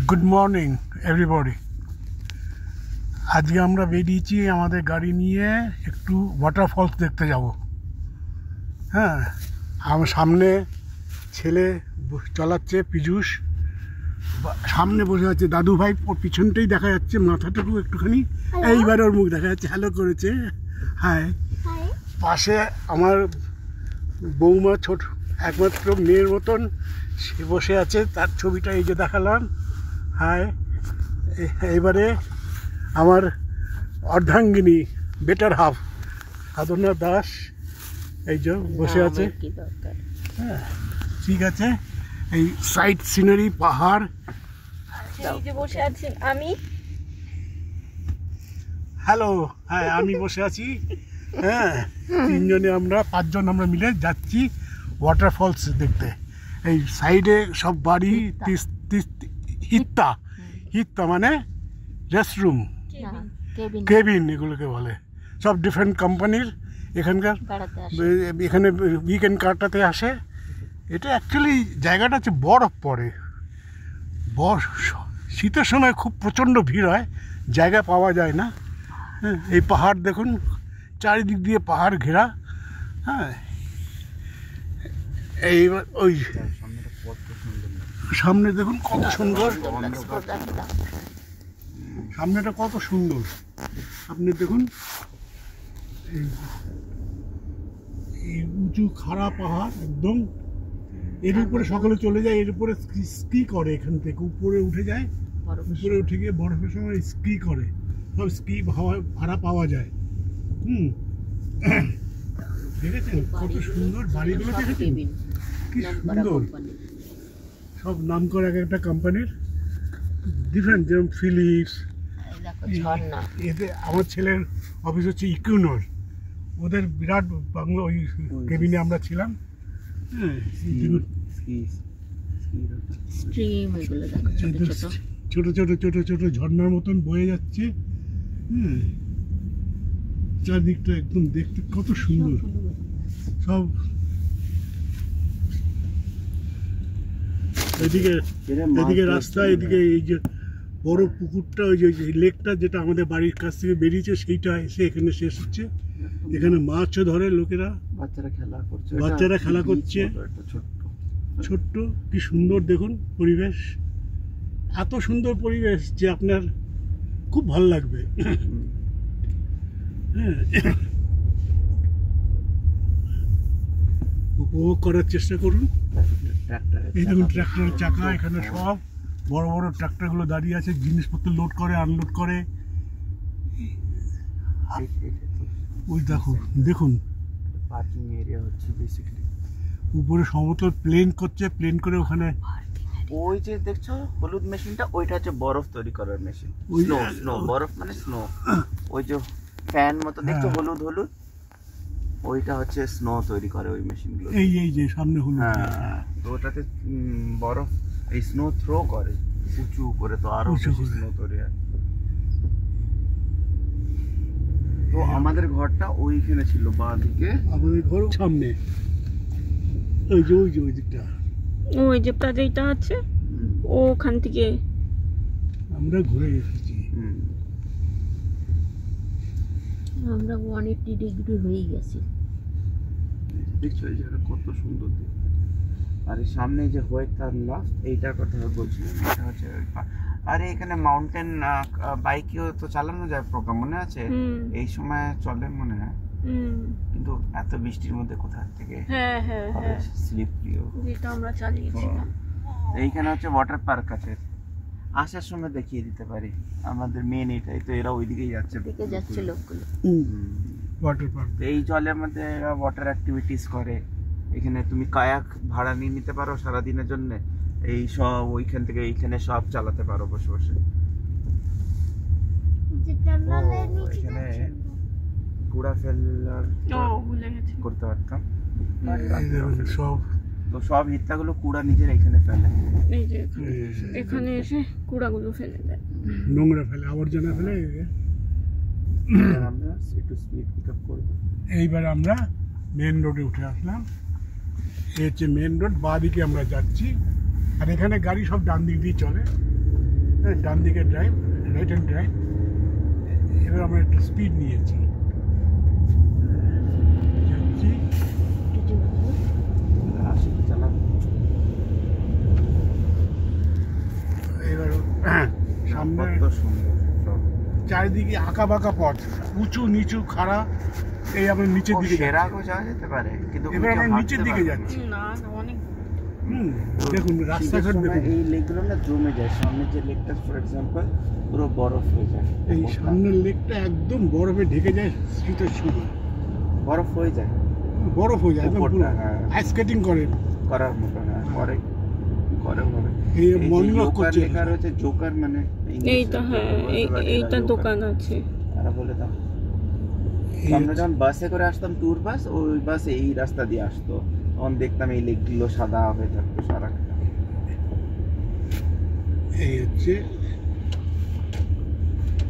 Good morning everybody. আজকে আমরা বেরিয়েছি আমাদের গাড়ি নিয়ে একটু ওয়াটারফলস দেখতে যাব। হ্যাঁ, আমার সামনে ছেলে চালাচ্ছে পীযূষ, সামনে বসে আছে দাদু ভাই, ওর পিছনটাই দেখা যাচ্ছে মাথাটুকু একটুখানি, এইবার ওর মুখ দেখা যাচ্ছে, হ্যালো করেছে, হাই। পাশে আমার বৌমা, ছোট একমাত্র মেয়ের মতন সে বসে আছে, তার ছবিটা এই যে দেখালাম, হাই। এবারে আমার অর্ধাঙ্গিনী, বেটার হাফ সাধনা দাস এই যে বসে আছে। হ্যাঁ, ঠিক আছে। এই সাইড সিনারি, পাহাড়, বসে আছি আমি। হ্যালো, হ্যাঁ আমি বসে আছি। হ্যাঁ, তিনজনে আমরা, পাঁচজন আমরা মিলে যাচ্ছি ওয়াটারফলস দেখতে। এই সাইডে সব বাড়ি, হিত্তা মানে রেস্টরুম, কেবিন এগুলোকে বলে, সব ডিফারেন্ট কোম্পানির এখানকার। এখানে উইকেন্ড কাটাতে আসে। এটা অ্যাকচুয়ালি জায়গাটা হচ্ছে বরফ পড়ে, শীতের সময় খুব প্রচণ্ড ভিড় হয়, জায়গা পাওয়া যায় না। হ্যাঁ, এই পাহাড় দেখুন, চারিদিক দিয়ে পাহাড় ঘেরা। হ্যাঁ, এইবার ওই সামনে দেখুন কত সুন্দর, সামনেটা কত সুন্দর। আপনি দেখুন এই উঁচু খাড়া পাহাড় একদম, এর উপরে সকালে চলে যায়, এর উপরে স্কি করে, এখান থেকে উপরে উঠে যায়, উপরে উঠে গিয়ে বরফের সময় স্কি করে, সব স্কি ভাড়া পাওয়া যায়। দেখেছেন কত সুন্দর বাড়িগুলো, দেখেছেন কি সুন্দর, সব নাম করে এক একটা কোম্পানির, ডিফারেন্ট, যেমন ফিলিপস। এতে আমার ছেলের অফিস হচ্ছে ইকুনোর, ওদের বিরাট বাংলো, ওই কেবিনে আমরা ছিলাম। ছোট ছোট ছোট ছোট ঝর্ণার মতন বয়ে যাচ্ছে। চারদিকটা একদম দেখতে কত সুন্দর, সব এদিকে রাস্তা, এদিকে এই যে বড় পুকুরটা, ওই যে লেকটা যেটা আমাদের বাড়ির কাছ থেকে বেরিয়েছে, সেইটা এসে এখানে শেষ হচ্ছে। এখানে মাছও ধরে লোকেরা, বাচ্চারা খেলা করছে, ছোট্ট, কি সুন্দর দেখুন পরিবেশ, এত সুন্দর পরিবেশ যে আপনার খুব ভালো লাগবে। উপভোগ করার চেষ্টা করুন। এই দেখুন ট্রাক্টরের চাকা, এখানে সব বড় বড় ট্রাক্টরগুলো দাঁড়িয়ে আছে, জিনিসপত্র লোড করে আনলোড করে। ওই দেখুন, দেখুন পার্কিং এরিয়া হচ্ছে বেসিক্যালি। উপরে সমতল প্লেন করছে, প্লেন করে ওখানে ওই যে দেখছো হলুদ মেশিনটা, ওইটা হচ্ছে বরফ তৈরি করার মেশিন। স্নো, বরফ মানে স্নো। ওই যে ফ্যান মতো দেখছো হলুদ হলুদ, ওইটা হচ্ছে স্নো তৈরি করে ওই মেশিনগুলো। এই যে সামনে হলুদ, হ্যাঁ, তো ওটাতে বরফ, এই স্নো থ্রো করে উঁচু করে, তো আরো বেশি স্নো তৈরি হয়। তো আমাদের ঘরটা ওইখানে ছিল, বাঁ দিকে আমাদের ঘর সামনে, ওই যে ওই দিকটা, ওই যে যেটা আছে ওখান থেকে আমরা ঘুরে এসেছি। আমরা 180 ডিগ্রি হয়ে গেছি। দেখছো এই জায়গাটা কত সুন্দর দেখতে। আর এই সামনে যে হোয়েতার লাস্ট, এইটার কথা বলছিলাম, এটা হচ্ছে। আরে এখানে মাউন্টেন বাইকেও তো চালানো যায় প্রোগ্রাম, মনে আছে? এই সময় চলে মনে হয়, কিন্তু এত বৃষ্টির মধ্যে কোথা থেকে স্লিপরিও, যেটা আমরা চালিয়েছিলাম। এইখানে হচ্ছে ওয়াটার পার্ক আছে, আসার সময় দেখিয়ে দিতে পারি। আমাদের মেন এটাই তো, এরা ওইদিকেই যাচ্ছে লোকগুলো ওয়াটার পার্ক। এই জলের মধ্যে এরা ওয়াটার অ্যাক্টিভিটিস করে। এখানে তুমি কায়াক ভাড়া নিয়ে নিতে পারো সারাদিনের জন্য, এই সব ওইখান থেকে এইখানে সব চালাতে পারো বসে বসে। এখানে কুড়া ফেলার করতে পারতাম, সব তো সব হিত্তাগুলো কুড়া নিজের এখানে ফেলে, এই যে এখানে এসে কুড়াগুলো ফেলে দেয়, নোংরা ফেলে, আবর্জনা ফেলে। আমরা একটু স্পিড পিকআপ করব। এইবার আমরা মেন রোডে উঠে আসলাম, এই হচ্ছে মেন রোড, বাঁ দিকে আমরা যাচ্ছি, আর এখানে গাড়ি সব ডান দিক দিয়ে চলে। হ্যাঁ, ডান দিকে ড্রাইভ, রাইট হ্যান্ড ড্রাইভ। এবার আমরা একটু স্পিড নিয়েছি, যাচ্ছি। আশিকে চালাবো। এবার সামনে কত সুন্দর সব। চারিদিকে আঁকা বাঁকা পথ, উঁচু নিচু খাড়া। এই আমরা নিচের দিকে যাচ্ছি। সেরাগও যাওয়া যেতে পারে, কিন্তু এবার আমরা উঠে নিচের হাঁটতে দিকে পারবো না। যাচ্ছি। না না, অনেক দেখুন রাস্তাঘাট শীতের সময় দেখুন। এই লেকগুলো না জমে যায়, সামনে যে লেকটা ফর এক্সাম্পল পুরো বরফ হয়ে যায়। এই সামনের লেকটা একদম বরফে ঢেকে যায় শীতের সময়, বরফ হয়ে যায় বরফ হয়ে যায় একদম পুরো। উপরটা, হ্যাঁ। আইস স্কেটিং করে। করার মতো, হ্যাঁ করে করে হবে। এই এই যে মর্নিং ওয়াক জোকার করছে। লেখা রয়েছে, জোকার মানে এইটা, হ্যাঁ এইটা দোকান আছে। তারা বলে দাও। এই আমরা যখন বাসে করে আসতাম ট্যুর বাস, ওই বাসে এই রাস্তা দিয়ে আসতো, তখন দেখতাম এই লেকগুলো সাদা হয়ে থাকতো সারা। এই হচ্ছে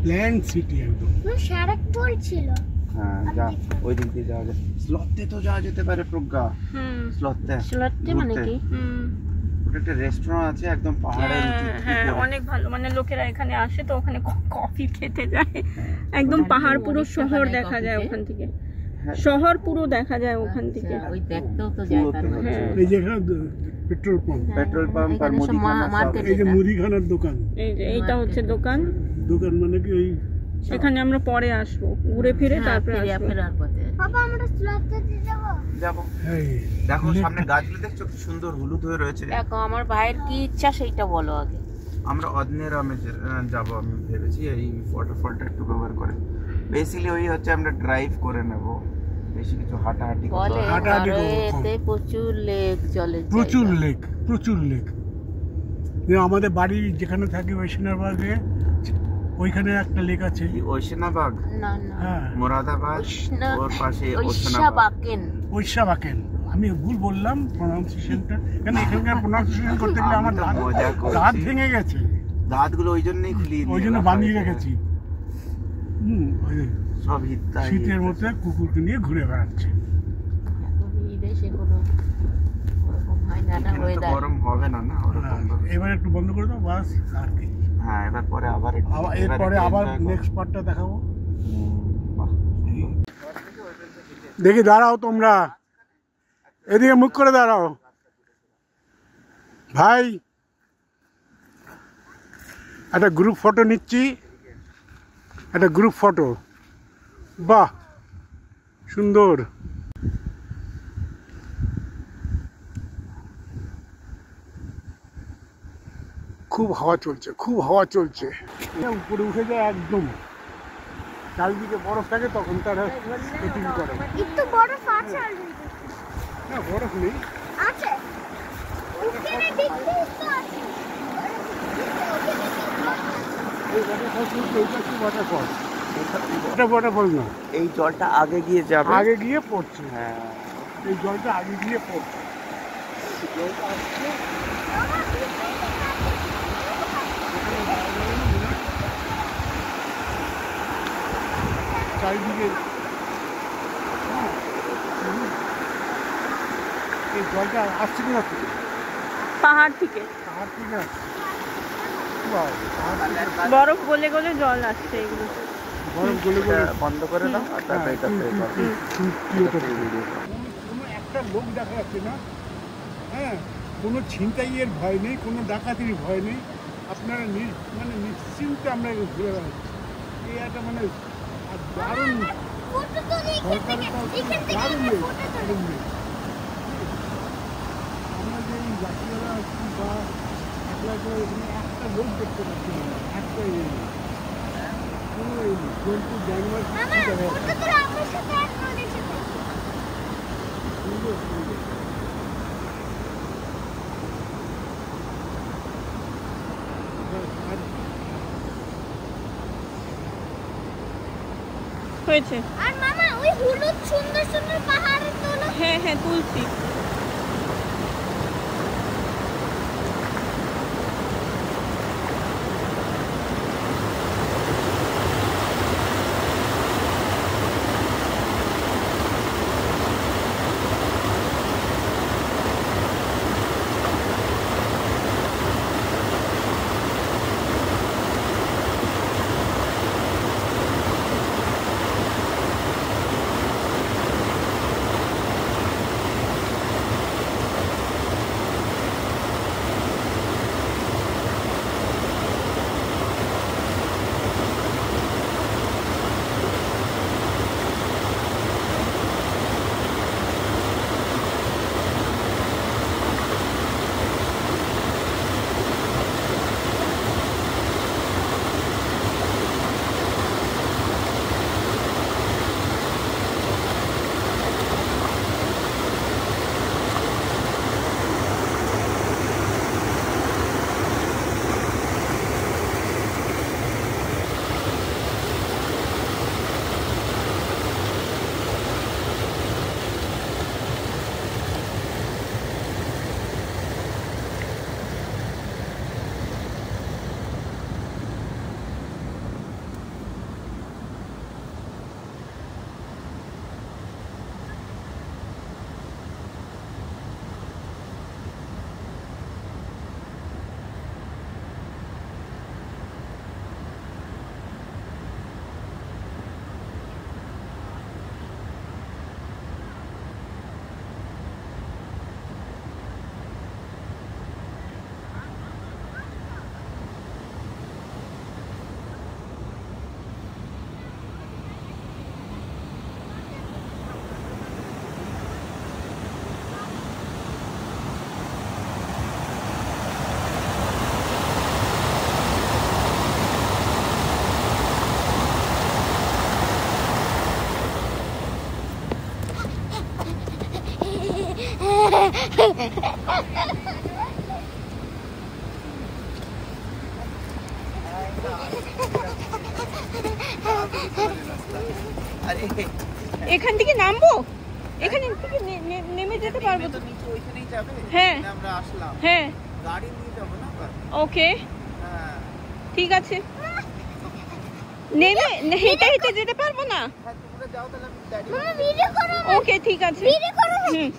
প্ল্যান্ট সিটি একদম। সারাকপুর ছিল। হ্যাঁ, যা ওই দিক দিয়ে যাওয়া যায়। স্লথে তো যাওয়া যেতে পারে প্রজ্ঞা। স্লথে সিলেটে মানে কি? ওটা একটা রেস্টুরেন্ট আছে একদম পাহাড়ের হ্যাঁ, অনেক ভালো, মানে লোকেরা এখানে আসে তো ওখানে কফি খেতে যায়। একদম পাহাড়, পুরো শহর দেখা যায় ওখান থেকে, শহর পুরো দেখা যায় ওখান থেকে। ওই দেখতেও তো যায় তার মধ্যে। হ্যাঁ, এই যে এখানে পেট্রোল পাম্প, পেট্রোল পাম্প আর এখানে সব মুদিখানা সব। মার্কেট। এই যে মুদিখানার দোকান। এই যে এইটা হচ্ছে দোকান। দোকান মানে কি ওই এখানে আমরা পরে আসবো, ঘুরে ফিরে তারপরে আসবো। ফেরার পথে। বাবা আমরা স্লটে যাব। যাবো। এই দেখো লেকটা- সামনে গাছগুলো দেখছো কি সুন্দর হলুদ হয়ে রয়েছে। দেখো আমার ভাইয়ের কি ইচ্ছা সেইটা বলো আগে। আমরা অদনেরামে যাবো আমি ভেবেছি, এই ওয়াটারফলটা একটু কভার করে। বেসিক্যালি ওই হচ্ছে আমরা ড্রাইভ করে নেব, বেশি কিছু হাঁটাহাঁটি করতে বলে হবে না। হাঁটাহাঁটি করবো কম। এতে প্রচুর লেক জলের প্রচুর জায়গা। লেক, প্রচুর লেক। যে আমাদের বাড়ি যেখানে থাকি ওইখানে ওইখানে একটা লেক আছে। কি ঐশনাবাগ, না না হ্যাঁ, মোরাদাবাদ, ওর পাশে ঐশনাবাগ। ঐশাবাকেন। ঐশাবাকেন। আমি ভুল বললাম প্রনাউন্সিয়েশনটা, কেন এখানকার প্রনাউন্সিয়েশন করতে গেলে আমার আমি তো মজা করছি। দাঁত ভেঙে গেছে, দাঁতগুলো ওই জন্যই খুলিয়ে ওই জন্য রাখা বানিয়ে হয়েছে। রেখেছি। ওই যে সব হিত্তা শীতের মধ্যে কুকুরকে নিয়ে ঘুরে বেড়াচ্ছে। এখন এই দেশে কোনো ওরকম হয় না না এখানে তো ওয়েদার। গরম হবে না না ওরকম ভাবে। এবার একটু বন্ধ করে দাও, বাস। আর কি, হ্যাঁ, এবার পরে আবার একটু- এরপরে একটু আবার enjoy করো। নেক্সট পার্টটা দেখাবো। বাহ। দেখি, দাঁড়াও তোমরা, এদিকে মুখ করে দাঁড়াও ভাই। একটা গ্রুপ ফটো নিচ্ছি, একটা গ্রুপ ফটো। বাহ, সুন্দর। খুব হাওয়া চলছে, খুব হাওয়া চলছে। উপরে উঠে যায় একদম, চারিদিকে বরফ থাকে, তখন তারা স্কেটিং করে। একটু বরফ আছে অলরেডি। না, বরফ নেই। আছে। ওখানে দেখতে তো আছে। এই ওয়াটারফল শুনতে, ওইটা কি ওয়াটারফল? এটা ওয়াটারফল না, এই জলটা আগে গিয়ে যাবে। আগে গিয়ে পড়ছে। হ্যাঁ, এই জলটা আগে গিয়ে পড়ছে। এই জলটা আসছে, চারিদিকে। এই জলটা আসছে কিনা থেকে? পাহাড় থেকে পাহাড় থেকে আসছে। বাহ, পাহাড় থেকে বরফ গলে গলে জল আসছে এগুলো। বরফ গলে গলে। এটা বন্ধ করে দাও আর তারপরে এটা play করো। কোনো একটা লোক দেখা যাচ্ছে না, হ্যাঁ, কোনো ছিনতাইয়ের ভয় নেই, কোনো ডাকাতির ভয় নেই। আপনারা মানে নিশ্চিন্তে আমরা ঘুরে বেড়াচ্ছি। এই একটা মানে দারুণ ফটো তো সরকারের এখান থেকে দারুণ একটা নেই, ফটো তো দারুণ নেই। আমরা যে এই যাত্রীরা আছি বা একলা করে এখানে একটা লোক দেখতে পাচ্ছি না, একটা এই নেই, কোনো এই নেই। জন্তু জানোয়ার মামা কিছু দেখা ফটো যাচ্ছে তো আমার সাথে আর নদীর সাথে। না। সুন্দর সুন্দর। আর হয়েছে। আর মামা ওই হলুদ সুন্দর সুন্দর পাহাড়ের তোলো। হ্যাঁ হ্যাঁ, তুলছি। এখান থেকে নামবো, এখানে থেকে নেমে যেতে পারবো তো? ওইখানেই যাবে। হ্যাঁ আমরা আসলাম, হ্যাঁ গাড়ি নিয়ে যাবো না। ওকে হ্যাঁ ঠিক আছে। নেমে হেঁটে হেঁটে যেতে পারবো না? তোমরা যাও তাহলে আমি ড্যাডি। মামা ভিডিও করো, ওকে ঠিক আছে। ভিডিও করো। হুম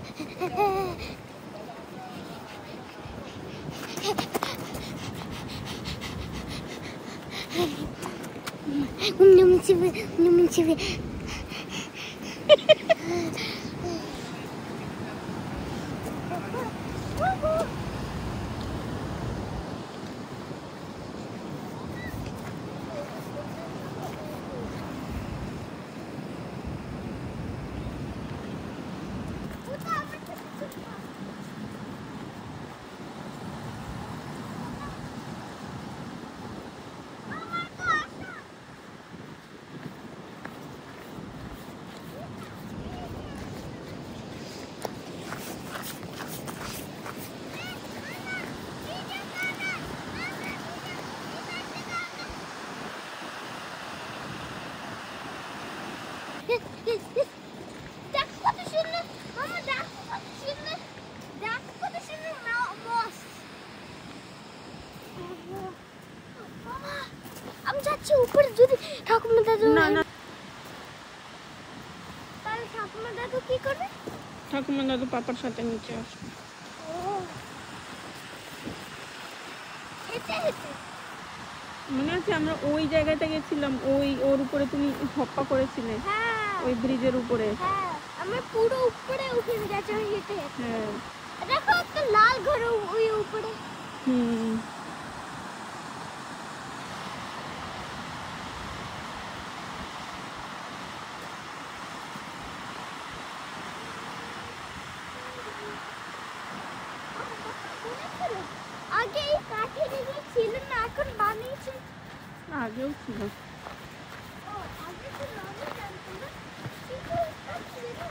দেখো কত সুন্দর, মামা দেখো কত সুন্দর, দেখো কত সুন্দর মস। মামা আমি যাচ্ছি উপরে, যদি ঠাকুমা দাদু না না, তাহলে ঠাকুমা দাদু কি করবে? ঠাকুমা দাদু পাপার সাথে নিচে আসবে। হেঁটে হেঁটে মনে আছে আমরা ওই জায়গাতে গেছিলাম, ওর উপরে তুমি হপ্পা করেছিলে, হ্যাঁ ওই ব্রিজের উপরে। হ্যাঁ আমরা পুরো উপরে উঠে গেছি হেঁটে হেঁটে। হ্যাঁ দেখো একটা লাল ঘর ওই উপরে। হুম আগে এই কাঠের এগুলো ছিল না, এখন বানিয়েছে। আগেও ছিল। ও আগে ছিল, আমি জানতাম না। কিন্তু এটা ছিল না।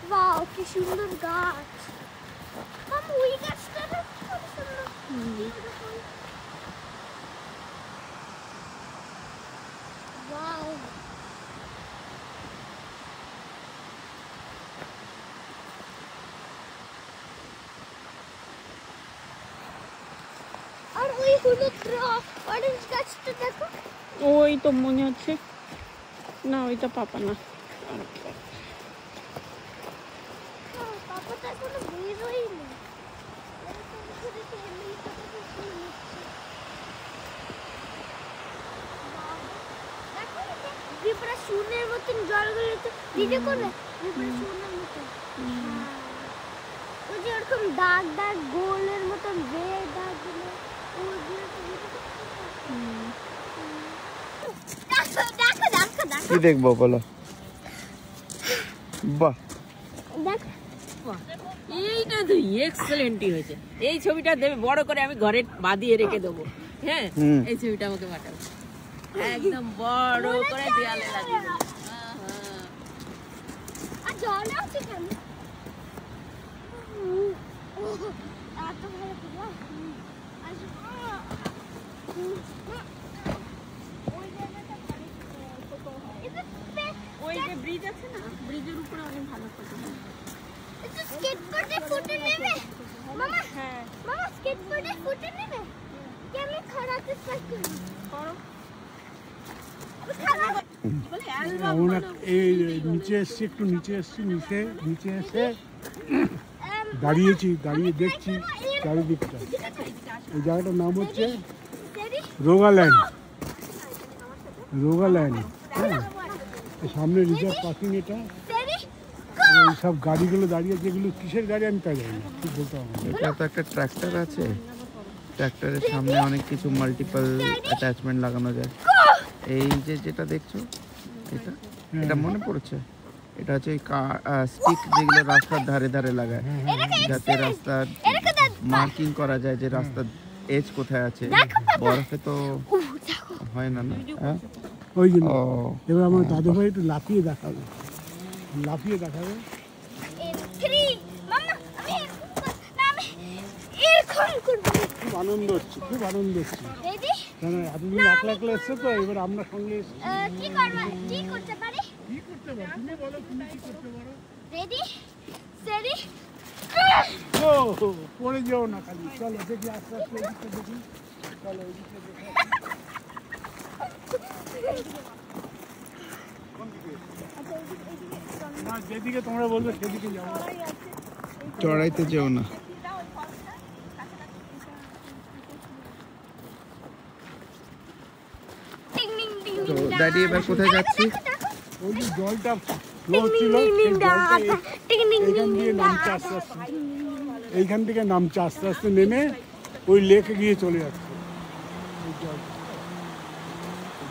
ওয়াও কি সুন্দর গাছ। মামা ওই গাছটা না খুব সুন্দর। Beautiful. Wow. আর ওই হলুদ অরেঞ্জ গাছটা দেখো। ওই তো মনে হচ্ছে না, ওইটা পাপা না। পাপা তো এখনো বেরোয়নি। এরকম করে তো এমনি করে তো ফুল নিচ্ছে। দেখো বিপরা সুনের মতন জলগুলো তো ভিডিও করবে, বিপরা সুনের মতন। ওই যে ওরকম দাগ দাগ গোলের মতন রেড দাগগুলো, ওইগুলো তো ভিডিও করতে। দেখো দেখো দেখো কি দেখবো বলো? বাহ, দেখ এইটা তো এক্সেলেন্টই হয়েছে। এই ছবিটা দেবে বড় করে, আমি ঘরে বাঁধিয়ে রেখে দেবো। হ্যাঁ এই ছবিটা আমাকে পাঠাবো, একদম বড় করে দেয়ালে লাগিয়ে দেবো। আর জলে আছে কেন? এত ভালো পুরো। ওই জায়গাটা ওই যে ব্রিজ আছে না, ব্রিজের উপরে অনেক ভালো ফটো হয়। এটা স্কেটবোর্ডে ফুটে নেবে মামা। হ্যাঁ মামা স্কেটবোর্ডে ফুটে নেবে কি? আমি খাড়াতে থাকি করো। আমি খাড়া আমরা এই নিচে এসছি, একটু নিচে এসছি, নিচে এসে দাঁড়িয়েছি, দাঁড়িয়ে দেখছি চারিদিকটা। এই জায়গাটার নাম হচ্ছে রোগাল্যান্ড। হ্যাঁ, সামনে রিজার্ভ পার্কিং। এটা এই সব গাড়িগুলো দাঁড়িয়ে, যেগুলো কিসের গাড়ি আমি তা জানি না, ঠিক বলতে হবে না। এটা তো একটা ট্র্যাক্টর আছে, ট্র্যাক্টরের সামনে অনেক কিছু মাল্টিপল অ্যাটাচমেন্ট লাগানো যায়। এই যে যেটা দেখছো, এটা মনে পড়ছে, এটা হচ্ছে স্টিক যেগুলো রাস্তার ধারে ধারে লাগায়, যাতে রাস্তার মার্কিং করা যায় যে রাস্তার এজ কোথায় আছে। বরফে তো হয় না, না? হ্যাঁ ওই জন্য ও এবার আমার দাদু ভাই একটু লাফিয়ে দেখাবে থ্রি মাম্মা আমি এরকম করব খুব আনন্দ হচ্ছে রেডি কেন এতদিন একলা এসছে তো এবার আমরা সঙ্গে এসছি। কি করতে পারি কি করতে পারো তুমি বলো তুমি কি করতে পারো? রেডি সেরি ও পড়ে যাও না খালি, চলো দেখি আস্তে আস্তে এদিকটা দেখি, চলো এদিকটা দেখি। কোন দিকে? না যেদিকে তোমরা বলবে সেদিকে যাবো। চড়াইতে যেও না। তো দাদি এবার কোথায় যাচ্ছি? ওই যে জলটা ফ্লো ছিল সেই জলটা এইখান দিয়ে নামছে আস্তে আস্তে, এইখান থেকে নামছে আস্তে আস্তে নেমে ওই লেকে গিয়ে চলে যাচ্ছে ওই জলটা।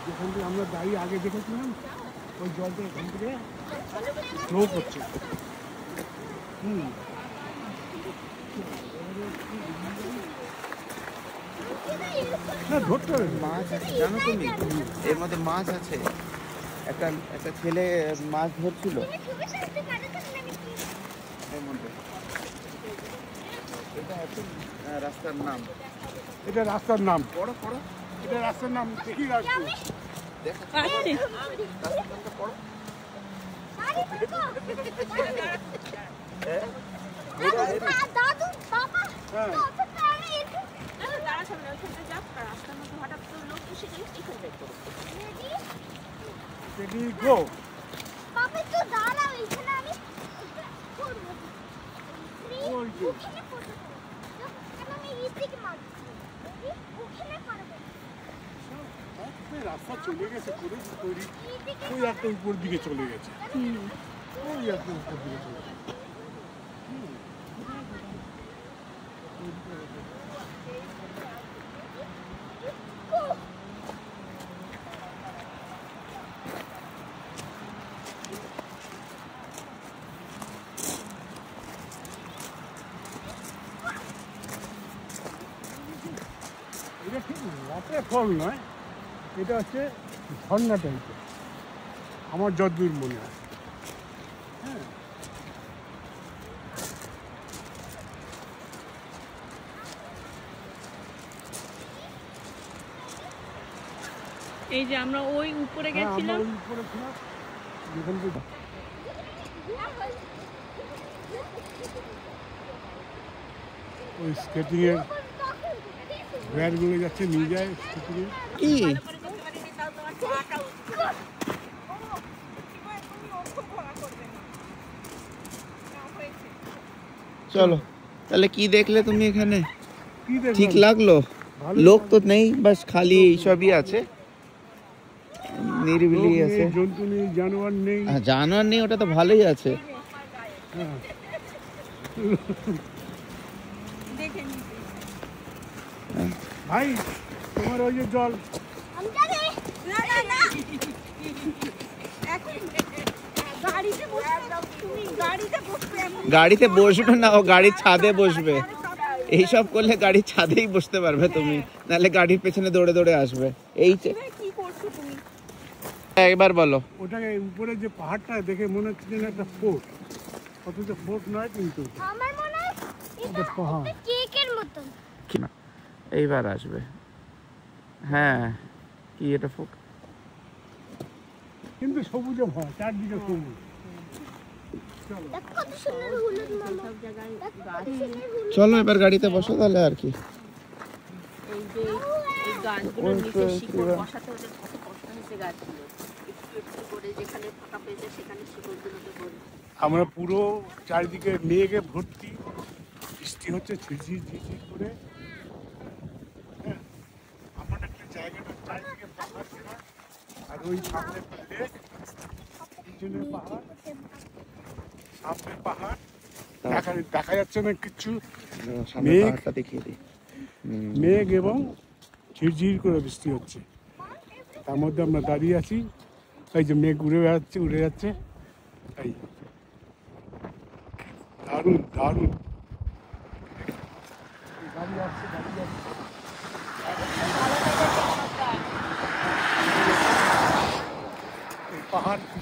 যেখান থেকে আমরা দাঁড়িয়ে আগে দেখেছিলাম ওই জলটা এখান থেকে ফ্লো করছে। না ধরতে হবে না। মাছ আছে জানো তুমি, এর মধ্যে মাছ আছে। একটা ছেলে মাছ ধরছিল এর মধ্যে। এটা হচ্ছে রাস্তার নাম। এটা রাস্তার নাম, পড়ো এটা রাস্তার নাম দেখি রাখবো। দেখো আসছে রাস্তার নামটা পড়ো। দাদু বাবা হ্যাঁ তারা সামনে ওইখানটা যাক, রাস্তার মধ্যে হঠাৎ করে লোক এসে গেলে এইখানটাই করো। Ready ready go. বাবা তো দাঁড়াও এখানে আমি করব ওই যে। ওখানে করব কেন আমি রিস্টিকে মারছি ওখানে করব রাস্তা চলে গেছে পুরো তৈরি, ওই একটা উপর দিকে চলে গেছে, ওই একটা উপর দিকে চলে গেছে। এটা ঠিক ওয়াটারফল নয়, এটা হচ্ছে ঝর্ণা টাইপের আমার যতদূর মনে হয়। হ্যাঁ এই যে আমরা ওই উপরে হ্যাঁ, আমরা গেছিলাম, ওই উপরে ছিলাম যেখান থেকে ওই স্কেটিং এর ব্যাটগুলো যাচ্ছে নিয়ে যায় স্কেটিং এর। কি চলো তাহলে কি দেখলে তুমি এখানে? কি দেখলাম? ঠিক লাগলো? ভালো লোক তো নেই, বাস খালি এইসবই আছে, নিরিবিলি লোক আছে। নেই, জন্তু নেই, জানোয়ার নেই। জানোয়ার নেই, ওটা তো ভালোই আছে। হ্যাঁ দেখে নিতে। ভাই তোমার ওই যে জল আমি জানি না না না এখন গাড়িতে বসবে, তুমি গাড়িতে বসবে এখন। গাড়িতে বসবে না, ও গাড়ির ছাদে বসবে। এইসব করলে গাড়ির ছাদেই বসতে পারবে তুমি, নাহলে গাড়ির পেছনে দৌড়ে দৌড়ে আসবে। এই যে কি করছো তুমি? একবার বলো। ওটাকে উপরে যে পাহাড়টা দেখে মনে হচ্ছে যেন একটা ফোর্ট, অথচ ফোর্ট নয় কিন্তু আমার মনে হয় এটা পাহাড়। এটা কেকের মতন কি না, এইবার আসবে। হ্যাঁ কি এটা ফুক? কিন্তু সবুজে ভরা, চারদিকে সবুজ। দেখো কত সুন্দর হলুদ মামা সব জায়গায় দেখো গাছ। কত সুন্দর হলুদ চলো এবার গাড়িতে বসো তাহলে আর কি। এই যে এই গাছগুলোর নিচে শিকড় বসাতে ওদের কত কষ্ট হয়েছে গাছগুলো, একটু একটু করে যেখানে ফাঁকা পেয়েছে সেখানে শিকড়গুলোকে করে। আমরা পুরো চারিদিকে মেঘে ভর্তি, বৃষ্টি হচ্ছে ঝিরঝির ঝিরঝির করে। হ্যাঁ, আমার একটা জায়গাটা চারিদিকে পাহাড় ঘেরা, আর ওই সামনে একটা লেক, পিছনে পাহাড়, সামনে পাহাড়, দেখা যাচ্ছে না কিচ্ছু, সামনে মেঘ। পাহাড়টা দেখিয়ে দিই। মেঘ এবং ঝিরঝির করে বৃষ্টি হচ্ছে, তার মধ্যে আমরা দাঁড়িয়ে আছি। এই যে মেঘ উড়ে বেড়াচ্ছে, উড়ে যাচ্ছে, এই দারুণ দারুণ। গাড়ি আসছে, গাড়ি আসছে।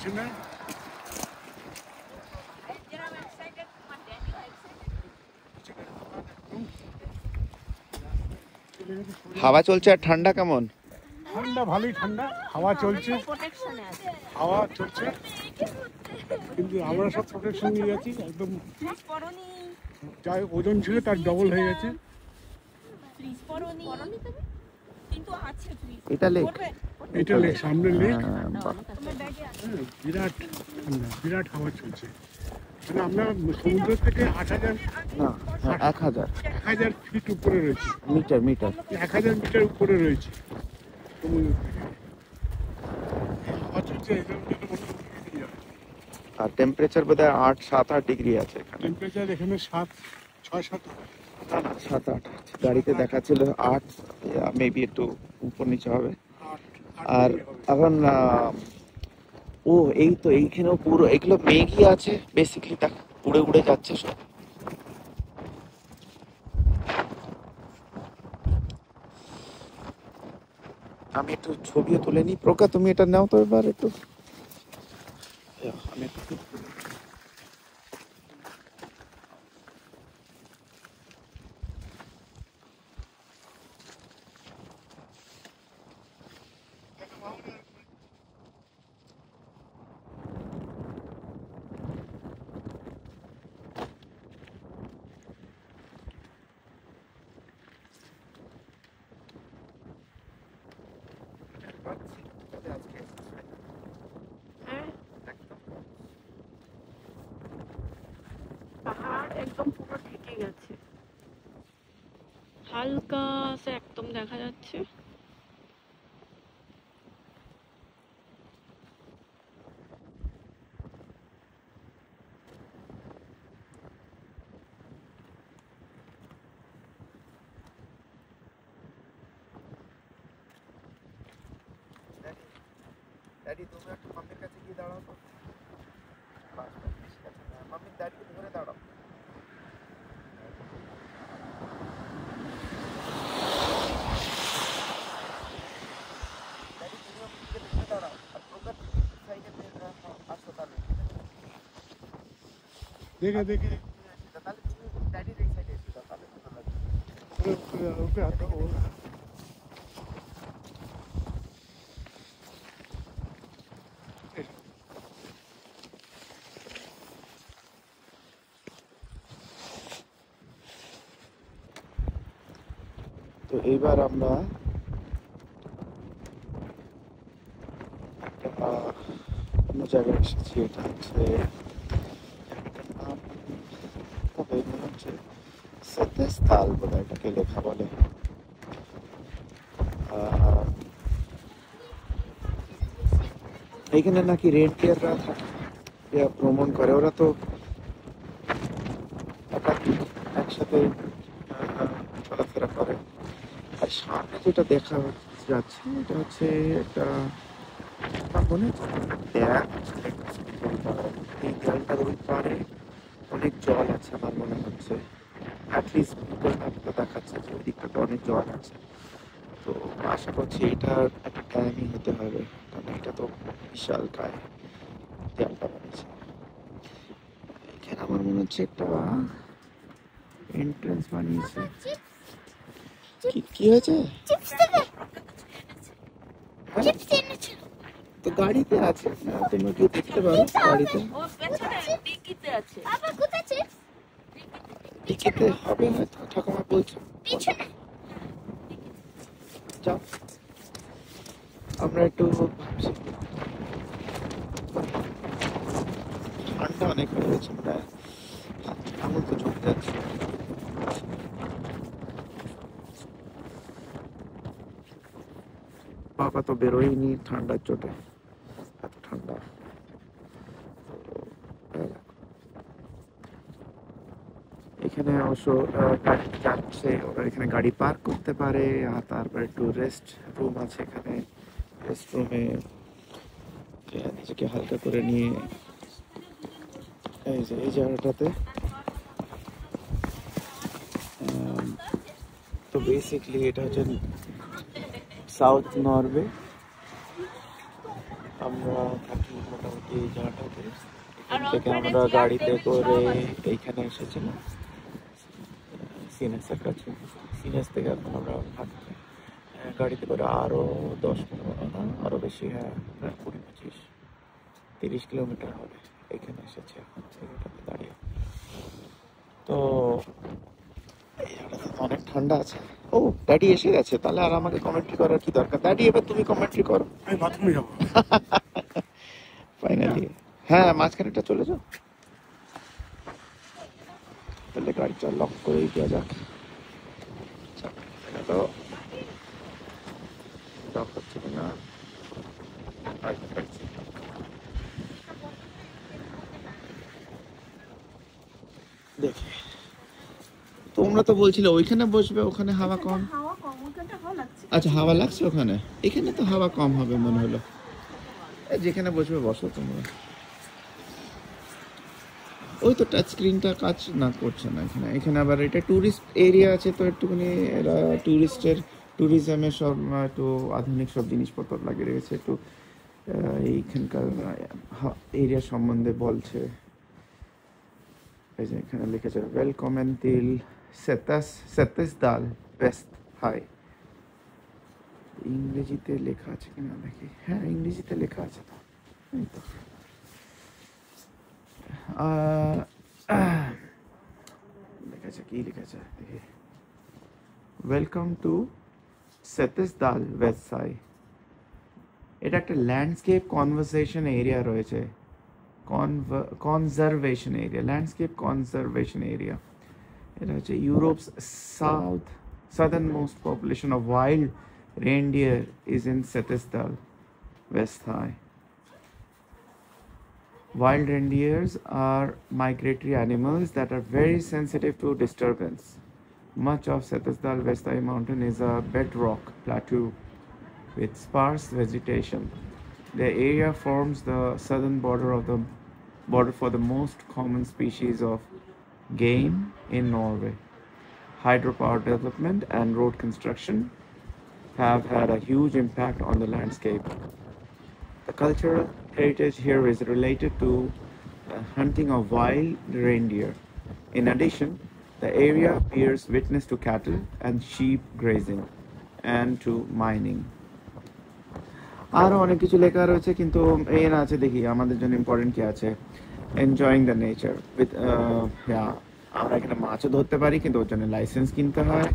পিছনে হাওয়া চলছে আর ঠান্ডা কেমন? ঠান্ডা, ভালোই ঠান্ডা, হাওয়া চলছে, হাওয়া চলছে, কিন্তু আমরা সব প্রোটেকশন নিয়ে যাচ্ছি একদম। যাই ওজন ছিল তার ডবল হয়ে গেছে। এটা লেক, এটা লেক, সামনে লেক। বাহ। বিরাট ঠান্ডা, বিরাট হাওয়া চলছে। মানে আমরা সমুদ্র থেকে 8,000 না 1000 ফিট উপরে রয়েছে, মিটার মিটার 1000 মিটার উপরে রয়েছে সমুদ্র থেকে। হাওয়া চলছে, এই জন্য মনে হয় আর টেম্পারেচার বোধহয় 8-7-8 ডিগ্রি আছে এখানে। টেম্পারেচার এখানে 6-7 না না 7-8 গাড়িতে দেখাচ্ছিল 8, মেবি একটু উপর নিচে হবে। আর এখন এই তো এইখানেও পুরো এগুলো মেঘই আছে বেসিক্যালি, দেখ উড়ে উড়ে যাচ্ছে সব। আমি একটু ছবিও তুলে নিই। প্রকা তুমি এটা নাও তো এবার একটু। আমি একটু পাহাড় একদম পুরো ঢেকে গেছে, হালকা সে একদম দেখা যাচ্ছে। ড্যাডি তুমি একটু মাম্মির কাছে গিয়ে দাঁড়াও তো। মাম্মি ড্যাডিকে ধরে দাঁড়াও। ড্যাডি তুমি আমাকে ধরে দাঁড়াও আর প্রকার সাইডে আসো তাহলে। দেখে দেখে তাহলে তুমি ড্যাডির এই সাইডে এসে দাও, তাহলে ভালো লাগবে। ওকে তো এইবার আমরা অন্য জায়গায় এসেছি। এটা হচ্ছে মনে হচ্ছে সেতেস্তাল বোধহয় এটাকে লেখা বলে। এইখানে নাকি রেন্টিয়াররা থাকে, ভ্রমণ করে, ওরা তো একসাথে চলাফেরা করে। আর সামনে যেটা দেখা যাচ্ছে এটা হচ্ছে একটা মনে হচ্ছে ড্যাম। এই ড্যামটার ওই পারে অনেক জল আছে আমার মনে হচ্ছে, অ্যাটলিস্ট দেখাচ্ছে যে ওই দিকটাতে অনেক জল আছে। তো আশা করছি এটা একটা ড্যামই হতে হবে, কারণ এটা তো বিশাল কায় ড্যামটা বানিয়েছে। এখানে আমার মনে হচ্ছে একটা এন্ট্রান্স বানিয়েছে। কি হয়েছে? তো গাড়িতে আছে, তুমি কি দেখতে পারো গাড়িতে? টিকিতে হবে হয়তো, ঠাকুমা বলছো। যাও, আমরা একটু ভাবছি ঠান্ডা অনেক হয়ে গেছে, প্রায় আঙুল তো চলে যাচ্ছে। বাবা তো বেরোয়নি ঠান্ডার চোটে, এত ঠান্ডা। এখানে অবশ্য গাড়ি যাচ্ছে, ওরা এখানে গাড়ি পার্ক করতে পারে। আর তারপর একটু রেস্ট রুম আছে এখানে, রেস্ট রুমে নিজেকে হালকা করে নিয়ে এই যে এই জায়গাটাতে। তো বেসিকলি এটা হচ্ছে সাউথ নরওয়ে। আমরা থাকি মোটামুটি এই জায়গাটাতে আর এখান থেকে ওখানে আমরা চেয়ার গাড়িতে টেবিল করে সব আছে। এইখানে এসেছিলাম সিনেসের কাছে। সিনেস থেকে এখন আমরা হাঁটতে গাড়িতে করে আরও 10-15 না আরও বেশি, হ্যাঁ প্রায় 20-25-30 কিলোমিটার হবে। এখানে এসেছি এখন এখানটাতে দাঁড়িয়ে। তো এই জায়গাটাতে তো অনেক ঠান্ডা আছে। ও ড্যাডি এসে গেছে, তাহলে আর আমাকে কমেন্ট্রি করার কি দরকার? ড্যাডি এবার তুমি কমেন্ট্রি করো আমি বাথরুমে যাবো। ফাইনালি। হ্যাঁ মাঝখানেটা চলে যাও, তাহলে গাড়িটা লক করেই দেওয়া যাক। তো লক হচ্ছে কিনা দেখি। তোমরা তো বলছিলে ওইখানে বসবে, ওখানে হাওয়া কম। হাওয়া কম, ওখানটা ভালো লাগছে। আচ্ছা হাওয়া লাগছে ওখানে, এখানে তো হাওয়া কম হবে মনে হলো। যেখানে বসবে বসো তোমরা। ওই তো টাচ স্ক্রিনটা কাজ না করছে না এখানে। এখানে আবার এটা ট্যুরিস্ট এরিয়া আছে, তো একটুখানি এরা ট্যুরিজমের সব একটু আধুনিক সব জিনিসপত্র লাগিয়ে রেখেছে। একটু এইখানকার এরিয়া সম্বন্ধে বলছে। এই যে এখানে লিখেছে ওয়েলকাম till সেতাসদাল ওয়েস্ট হাই। ইংরেজিতে লেখা আছে কিনা দেখি। হ্যাঁ ইংরেজিতে লেখা আছে তো, এই তো। লিখেছে কি লিখেছে দেখি। ওয়েলকাম টু সেতাসদাল ওয়েস্ট সাই। এটা একটা ল্যান্ডস্কেপ কনভারসেশন এরিয়া রয়েছে, conservation area, landscape conservation area. এটা হচ্ছে Europe's southernmost population of wild reindeer is in Setesdal, West Thai. Wild reindeers are migratory animals that are very sensitive to disturbance. Much of Setesdal West Thai mountain is a bedrock plateau with sparse vegetation. The area forms the southern border for the most common species of game in Norway. Hydropower development and road construction have had a huge impact on the landscape. The cultural heritage here is related to hunting of wild reindeer. In addition, the area bears witness to cattle and sheep grazing and to mining. আরো অনেক কিছু লেখা রয়েছে, কিন্তু এই না আছে দেখি আমাদের জন্য ইম্পর্টেন্ট কি আছে। এনজয়িং দ্য নেচার উইথ, আমরা এখানে মাছও ধরতে পারি, কিন্তু ওর জন্য লাইসেন্স কিনতে হয়।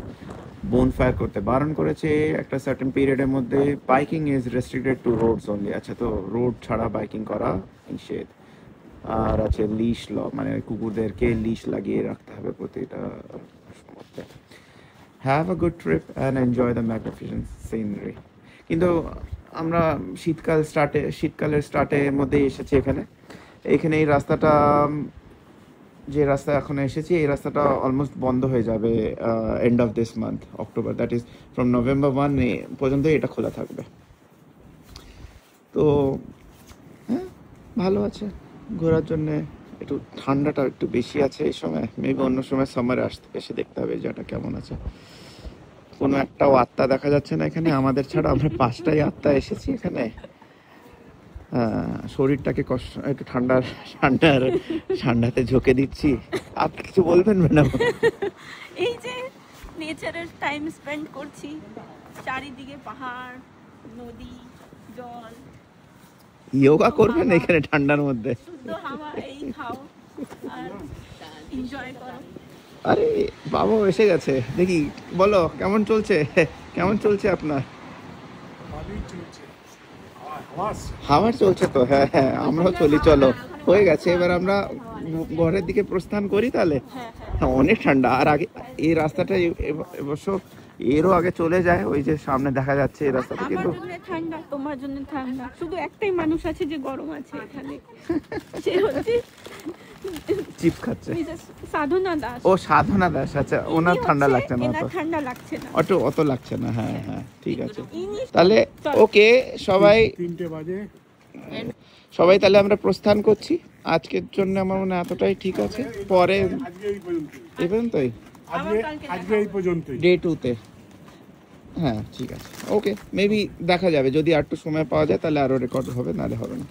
বোন ফায়ার করতে বারণ করেছে একটা সার্টেন পিরিয়ডের মধ্যে। Biking is restricted to roads only. আচ্ছা, তো রোড ছাড়া বাইকিং করা নিষেধ। আর আছে লিশ ল, মানে কুকুরদেরকে লিশ লাগিয়ে রাখতে হবে প্রতিটা মধ্যে। Have a good trip and enjoy the magnificent scenery. কিন্তু আমরা শীতকালের স্টার্টের মধ্যে এসেছি এখানে। এই রাস্তাটা, যে রাস্তা এখন এসেছি, এই রাস্তাটা অলমোস্ট বন্ধ হয়ে যাবে end of this month October. That is from November 1 পর্যন্ত এটা খোলা থাকবে। তো হ্যাঁ ভালো আছে ঘোরার জন্যে। একটু ঠান্ডাটা একটু বেশি আছে এই সময়, মেবি অন্য সময় সামারে আসতে এসে দেখতে হবে এই জায়গাটা কেমন আছে। কোনো একটাও আত্মা দেখা যাচ্ছে না এখানে আমাদের ছাড়া। আমরা 5টাই আত্মা এসেছি এখানে। শরীরটাকে কষ্ট, একটু ঠান্ডাতে ঝোঁকে দিচ্ছি। আপনি কিছু বলবেন ম্যাডাম? এই যে নেচারের টাইম স্পেন্ড করছি, চারিদিকে পাহাড়, নদী, জল, যোগা করবেন এখানে ঠান্ডার মধ্যে? শুদ্ধ হাওয়া, এই খাও আর এনজয় করো। আরে বাবাও এসে গেছে দেখি। বলো কেমন চলছে, কেমন চলছে আপনার? ভালোই চলছে, হাওয়া চলছে তো। হ্যাঁ হ্যাঁ, আমরাও চলি। চলো হয়ে গেছে, এবার আমরা ঘরের দিকে প্রস্থান করি তাহলে। হ্যাঁ অনেক ঠান্ডা। আর আগে এই রাস্তাটা অবশ্য এরও আগে চলে যায়, ওই যে সামনে দেখা যাচ্ছে এই রাস্তাটা। কিন্তু আমার জন্য ঠান্ডা, তোমার জন্য ঠান্ডা। শুধু একটাই মানুষ আছে যে গরম আছে এখানে, সে হচ্ছে চিপ খাচ্ছে। সাধনা দাস। ও সাধনা দাস, আচ্ছা। ওনার ঠান্ডা লাগছে না? এনার ঠান্ডা লাগছে না, অত লাগছে না। হ্যাঁ হ্যাঁ ঠিক আছে তাহলে। ওকে সবাই, 3টে বাজে সবাই তাহলে আমরা প্রস্থান করছি আজকের জন্য। আমার মনে হয় এতটাই ঠিক আছে। পরে আজকে এই পর্যন্ত, এই পর্যন্তই, আজকে এই পর্যন্তই। ডে 2-তে। হ্যাঁ ঠিক আছে, ওকে। মেবি দেখা যাবে, যদি আর একটু সময় পাওয়া যায় তাহলে আরও রেকর্ড হবে, নাহলে হবে না।